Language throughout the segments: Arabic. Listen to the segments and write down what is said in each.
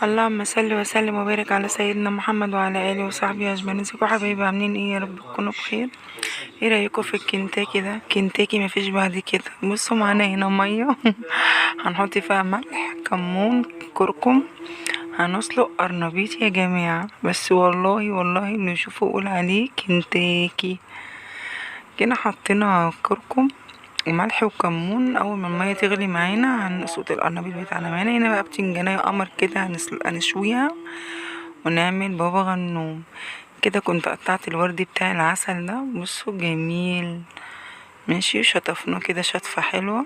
اللهم صل وسلم وبارك على سيدنا محمد وعلى اله وصحبه اجمعين. ازيكم حبايبي؟ عاملين ايه؟ يا رب تكونوا بخير. ايه رايكم في الكنتاكي ده؟ كنتاكي مفيش بعد كده. بصوا معانا هنا ميه هنحط فيها ملح، كمون، كركم. هنسلق قرنبيط يا جماعه، بس والله اللي يشوفه يقول عليه كنتاكي. كده حطينا كركم وملح وكمون. اول ما الميه تغلي معانا هنسقط القرنبيط بتاعنا. معانا هنا بقى بتنجانية قمر كده هنشويها ونعمل بابا غنوم. كده كنت قطعت الورد بتاع العسل ده، بصوا جميل. ماشي، شطفناه كده شطفة حلوة.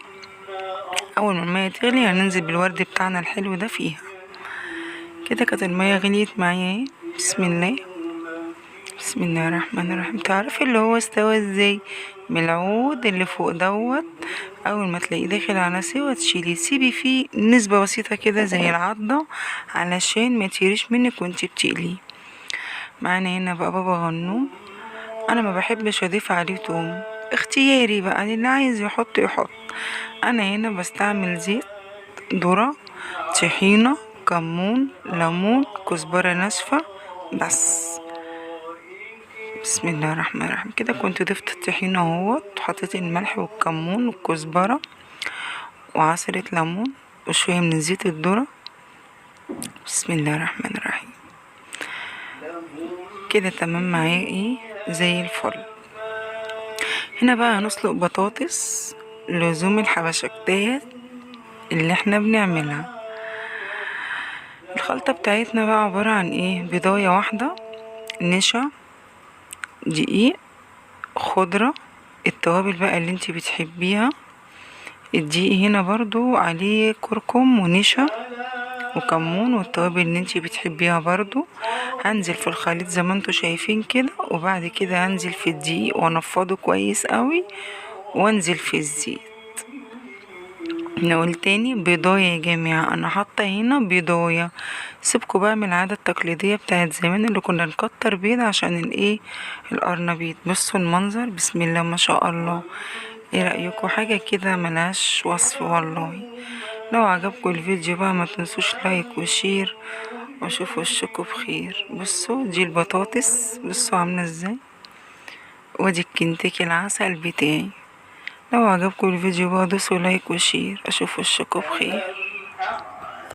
اول ما المية تغلي هننزل بالورد بتاعنا الحلو ده فيها. كده كانت المية غليت معايا اهي. بسم الله، بسم الله الرحمن الرحيم. تعرفي اللي هو استوى ازاي؟ من العود اللي فوق دوت، اول ما تلاقيه داخل على سوا تشيليه، سيبي فيه نسبة بسيطة كده زي العضة علشان ما يتهريش منك وانتي بتقليه. معانا هنا بقى بابا غنوم. انا ما بحبش اضيف عليه توم، اختياري بقى، اللي عايز يحط يحط. انا هنا بستعمل زيت، ذرة، طحينة، كمون، ليمون، كزبرة ناشفة بس. بسم الله الرحمن الرحيم. كده كنت ضفت الطحينة اهوت، وحطيت الملح والكمون والكزبرة وعصرة ليمون وشوية من زيت الذرة. بسم الله الرحمن الرحيم. كده تمام معايا ايه زي الفل. هنا بقى هنسلق بطاطس لزوم الحبشكتات اللي احنا بنعملها. الخلطة بتاعتنا بقى عبارة عن ايه؟ بيضاية واحدة، نشا، دقيق، خضرة، التوابل بقى اللي انتي بتحبيها. الدقيق هنا برضو عليه كركم ونشا وكمون والتوابل اللي انتي بتحبيها برضو. هنزل في الخليط زي ما انتوا شايفين كده، وبعد كده هنزل في الدقيق وانفضه كويس قوي وانزل في الزيت. نقول تاني، بيضاية يا جماعة، انا حاطة هنا بيضاية. سيبكوا بقى من العادة التقليدية بتاعت زمان اللي كنا نكتر بيض عشان الايه؟ القرنبيط. بصوا المنظر، بسم الله ما شاء الله. ايه رأيكم؟ حاجة كده ملهاش وصف والله. لو عجبكم الفيديو بقى ما تنسوش لايك وشير، واشوف وشكم بخير. بصوا دي البطاطس، بصوا عاملة ازاي، وادي الكنتاكي العسل بتاعي. لو عجبكم الفيديو بقى دوسوا لايك وشير، اشوف وشكم بخير.